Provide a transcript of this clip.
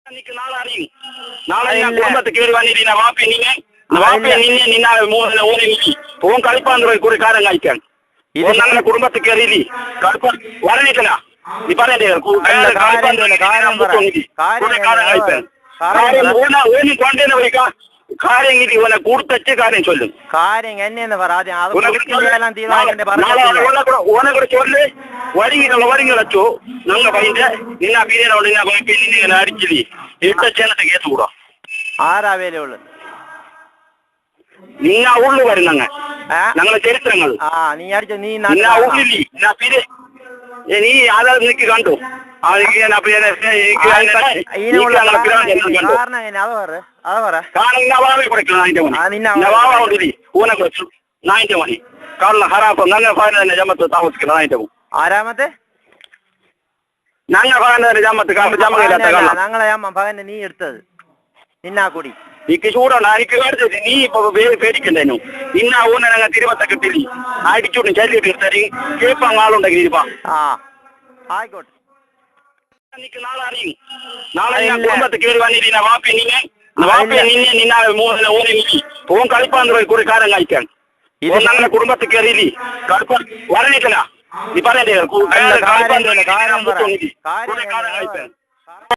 നാളെ അറിയും. നാളെ ഞാൻ കുടുംബത്തിൽ കയറി വന്നിട്ട് വാപ്പ നിന്നെ നിന്നാ ഓനെ ഓൻ കളിപ്പാൻ കുറെ കാലം കഴിക്കാൻ അങ്ങനെ കുടുംബത്തിൽ കയറി വരണിക്കല നീ പറയണ്ടേ ഓനും കൊണ്ടേന്ന് പോയിക്കാ കാര്യം ഇവനെ കൂട്ടച്ച് കാര്യം ചൊല്ലും കാര്യം എന്നെന്ന് പറയാം ഓനെ കൂടെ ചൊല്ല് വരിങ്ങളച്ചോ ഞങ്ങൾ പൈൻ്റെ നിന്ന പീരിയനോട് നിന്നെ അടിച്ചില്ലേ ഇട്ടച്ചേനത്തെ കേസ് കൂടാ ആരാ വേലയുള്ളു നിന്ന ഉള്ളു വരുന്നങ്ങ ഞങ്ങളെ ചരിത്രങ്ങൾ നീ അടിച്ച നീ ഉള്ളില്ലേ നീ ആധാർ നിക്ക് കണ്ടു ആരാമത്തെ ഞങ്ങളെ അമ്മ പകന്റെ നീ എടുത്തത് നിന്നാ കൂടി എനിക്ക് ചൂടാണ് എനിക്ക് കാണിച്ചത് നീ ഇപ്പൊ പേടിക്കണ്ടേനു നിന്ന ഊന്നെ ഞങ്ങൾ തിരുവത്ത കിട്ടില്ല അടിച്ചോട്ടും ചല്ലിട്ട് എടുത്താൽ കേൾപ്പാൻ ആളുണ്ടെങ്കിൽ ഇരുപ്പാ ആയിക്കോട്ടെ നാളെ അറിയും. നാളെ ഞാൻ കുടുംബത്തിൽ കയറി വന്നിട്ട് വാപ്പ നിന്നെ നിന്നാ ഓനെ ഓൻ കളിപ്പാൻ കുറെ കാലം കഴിക്കാൻ ഞങ്ങളെ കുടുംബത്തിൽ കയറി വരണിക്കല നീ പറയണ്ടേ കളിപ്പാൻ കുറെ കാലം കഴിക്കാൻ